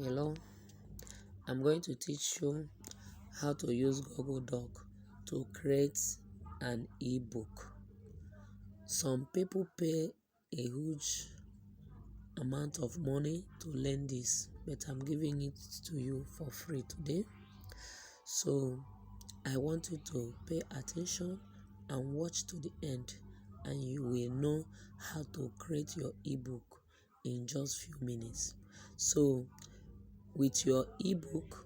Hello, I'm going to teach you how to use Google Doc to create an ebook. Some people pay a huge amount of money to learn this, but I'm giving it to you for free today. So I want you to pay attention and watch to the end, and you will know how to create your ebook in just few minutes. So with your ebook,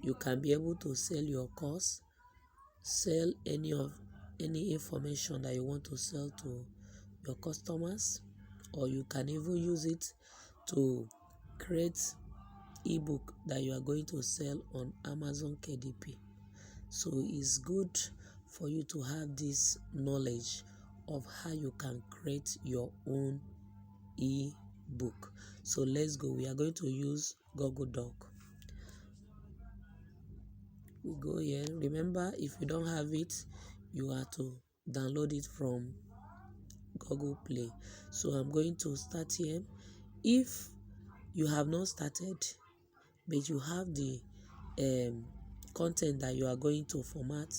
you can be able to sell your course, sell any information that you want to sell to your customers, or you can even use it to create ebook that you are going to sell on Amazon KDP. So it's good for you to have this knowledge of how you can create your own ebook. So let's go. We are going to use Google Doc. We go here. Remember, if you don't have it, you have to download it from Google Play. So I'm going to start here. If you have not started, but you have the content that you are going to format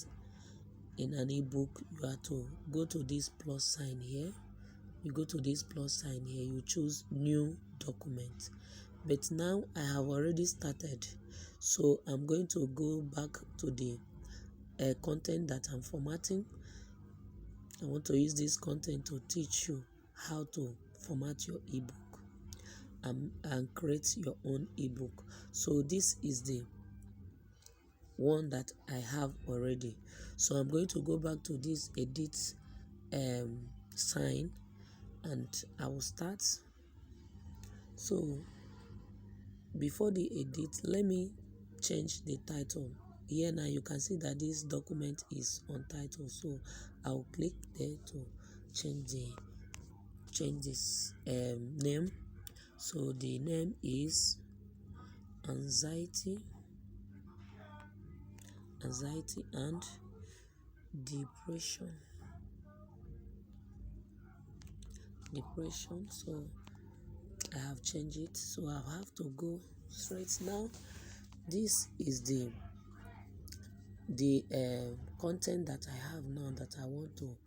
in an ebook, you have to go to this plus sign here. You go to this plus sign here, you choose new document. But now I have already started, so I'm going to go back to the content that I'm formatting. I want to use this content to teach you how to format your ebook and create your own ebook. So this is the one that I have already. So I'm going to go back to this edit sign, and I will start. So before the edit, let me change the title. Here now you can see that this document is untitled, so I'll click there to change this name. So the name is anxiety and depression. So I have changed it, so I have to go straight now. This is the content that I have now that I want to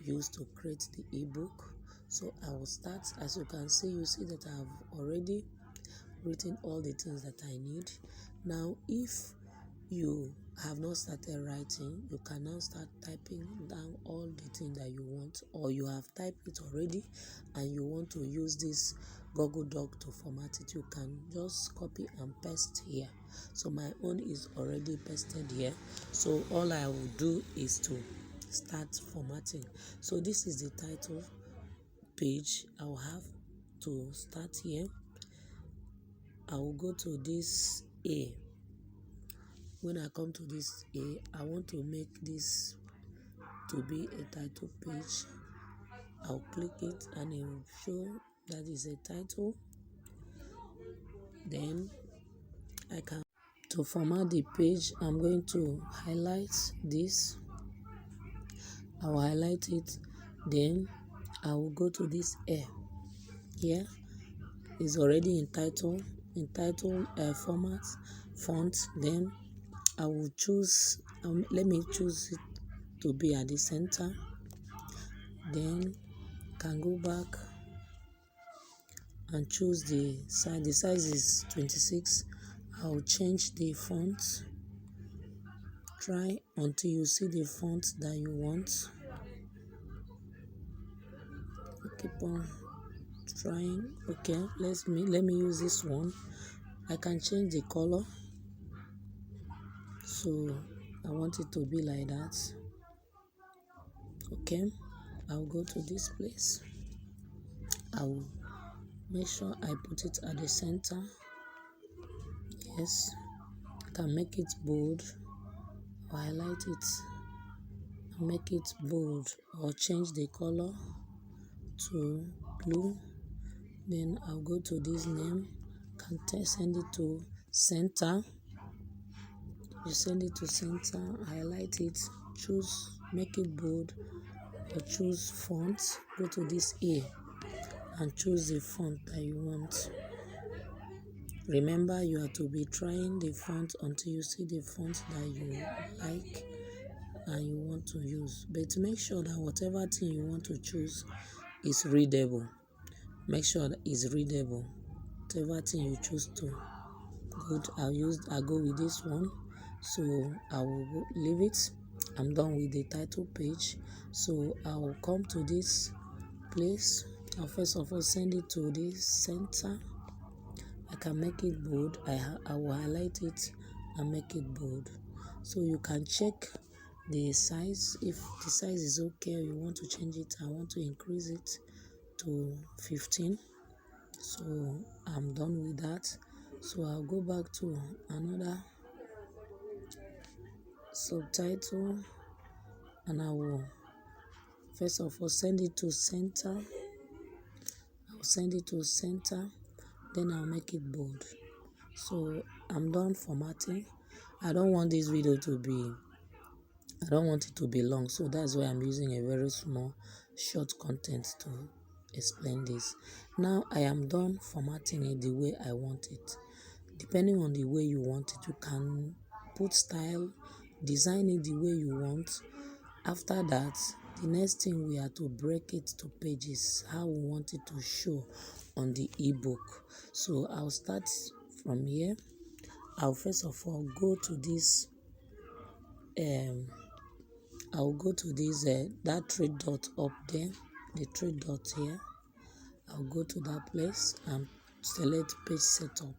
use to create the ebook. So I will start. As you can see, you see that I have already written all the things that I need. Now if you have not started writing, you can now start typing down all the things that you want, or you have typed it already and you want to use this Google Doc to format it, you can just copy and paste here. So my own is already pasted here, so all I will do is to start formatting. So this is the title page. I will have to start here. I will go to this A. When I come to this A, I want to make this to be a title page. I'll click it and it will show that is a title. Then I can, to format the page, I'm going to highlight this. I will highlight it. Then I will go to this A. Here is already in title format font. Then I will choose, let me choose it to be at the center. Then can go back and choose the size. The size is 26. I'll change the font. Try until you see the font that you want. Keep on trying. Okay, let me use this one. I can change the color, so I want it to be like that. Okay, I'll go to this place. I will make sure I put it at the center. Yes, I can make it bold, or highlight it and make it bold, or change the color to blue. Then I'll go to this name, can send it to center. You send it to center, highlight it, choose make it bold, or choose font. Go to this A and choose the font that you want. Remember, you are to be trying the font until you see the font that you like and you want to use. But make sure that whatever thing you want to choose is readable. Make sure that it's readable. Whatever thing you choose to. Good. I'll go with this one. So I will leave it. I'm done with the title page. So I will come to this place. I'll first of all send it to this center. I can make it bold. I will highlight it and make it bold. So you can check the size. If the size is okay, you want to change it. I want to increase it to 15. So I'm done with that. So I'll go back to another subtitle and I will first of all send it to center. I'll send it to center, then I'll make it bold. So I'm done formatting. I don't want it to be long, so that's why I'm using a very small short content to explain this. Now I am done formatting it the way I want it. Depending on the way you want it, you can put style, design it the way you want. After that, the next thing we are to break it to pages, how we want it to show on the ebook. So I'll start from here. I'll first of all go to this that three dot up there, the three dot here. I'll go to that place and select page setup.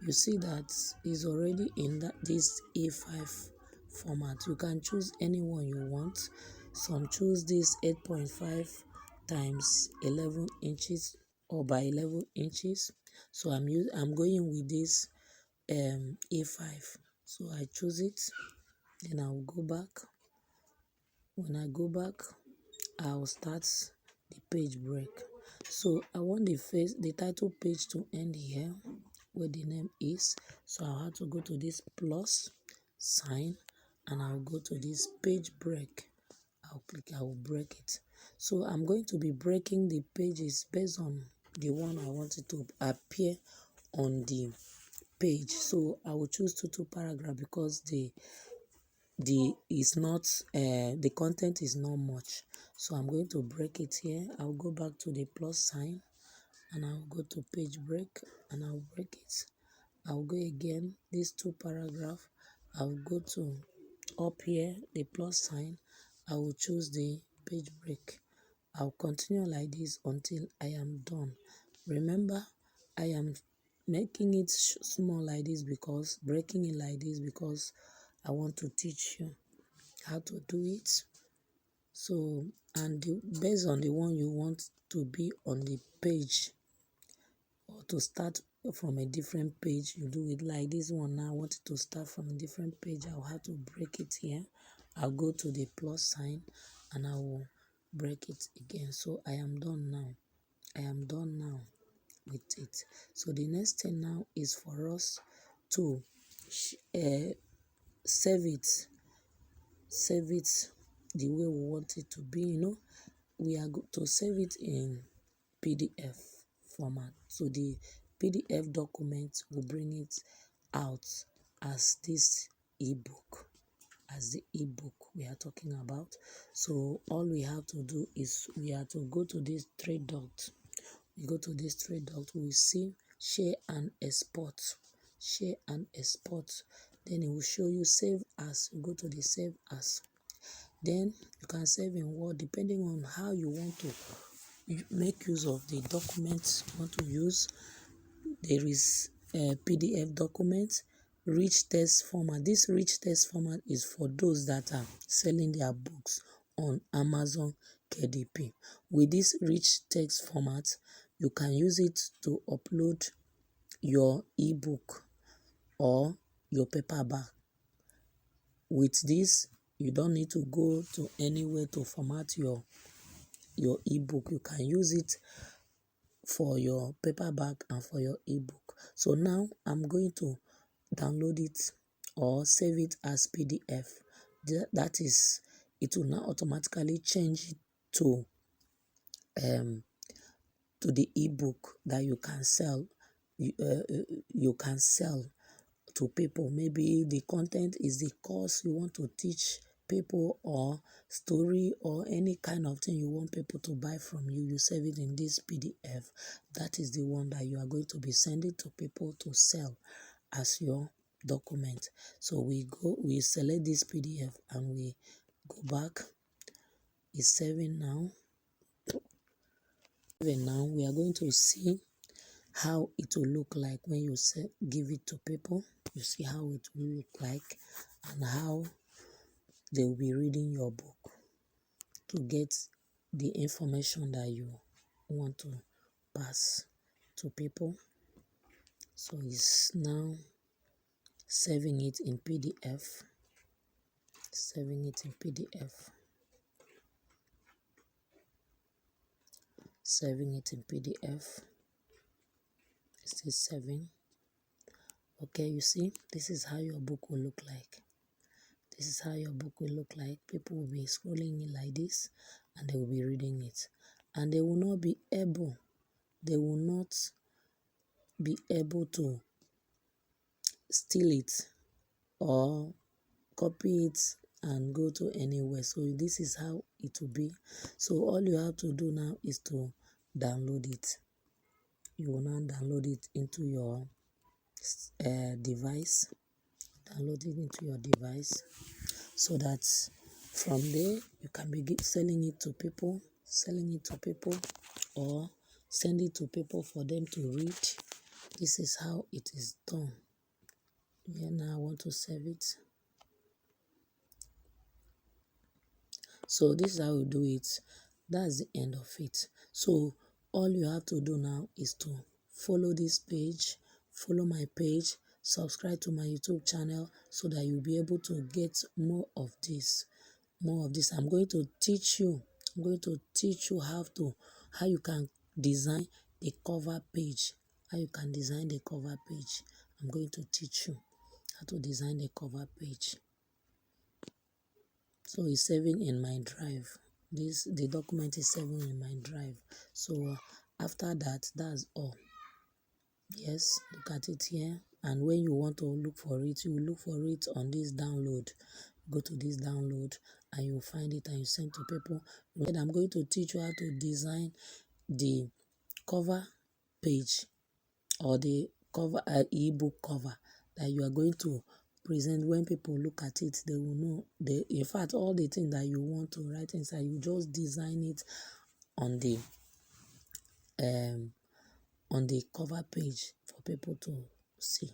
You see that is already in this A5 format. You can choose any one you want. Some choose this 8.5 times 11 inches or by 11 inches. So I'm going with this A5. So I choose it, then I'll go back. When I go back, I'll start the page break. So I want the title page to end here where the name is. So I'll have to go to this plus sign and I'll go to this page break. I will break it. So I'm going to be breaking the pages based on the one I want it to appear on the page. So I will choose two paragraph because the content is not much. So I'm going to break it here. I'll go back to the plus sign and I'll go to page break and I'll break it. I'll go again, these two paragraph. I'll go to up here, the plus sign. I will choose the page break. I'll continue like this until I am done. Remember, I am making it small like this because breaking it like this because I want to teach you how to do it. So, based on the one you want to be on the page or to start from a different page, you do it like this one. Now I want it to start from a different page. I'll have to break it here. I'll go to the plus sign and I will break it again. So I am done now. I am done now with it. So the next thing now is for us to save it the way we want it to be. We are going to save it in PDF format. So the PDF document will bring it out as this ebook, as the ebook we are talking about. So all we have to do is we have to go to this three dots. We go to this three dots, we see share and export. Share and export. Then it will show you save as. You go to the save as. Then you can save in Word depending on how you want to make use of the documents you want to use. There is a PDF document, rich text format. This rich text format is for those that are selling their books on Amazon KDP. With this rich text format, you can use it to upload your ebook or your paperback. With this, you don't need to go to anywhere to format your ebook. You can use it for your paperback and for your ebook. So now I'm going to download it or save it as PDF. That is, it will now automatically change it to the ebook that you can sell you can sell to people. Maybe the content is the course you want to teach people, or story, or any kind of thing you want people to buy from you. You save it in this PDF. That is the one that you are going to be sending to people to sell as your document. So we select this PDF and we go back. It's saving now. Even now we are going to see how it will look like when you give it to people. You see how it will look like and how they will be reading your book to get the information that you want to pass to people. So it's now saving it in PDF. Saving it in PDF. Saving it in PDF. Still saving. Okay, you see, this is how your book will look like. This is how your book will look like. People will be scrolling in like this and they will be reading it. And they will not be able to steal it or copy it and go to anywhere. So this is how it will be. So all you have to do now is to download it. You will now download it into your device. Download it into your device so that from there you can begin selling it to people, or send it to people for them to read. This is how it is done. Yeah, now I want to save it. So this is how we do it. That's the end of it. So all you have to do now is to follow this page, follow my page, subscribe to my YouTube channel so that you'll be able to get more of this. I'm going to teach you how you can design the cover page. I'm going to teach you how to design the cover page. So it's saving in my drive. The document is saving in my drive. So after that, that's all. Yes, look at it here. And when you want to look for it, you look for it on this download. Go to this download and you'll find it and you send to people. And I'm going to teach you how to design the cover page or the cover ebook cover that you are going to present. When people look at it, they will know. In fact, all the things that you want to write inside, you just design it on the cover page for people to see.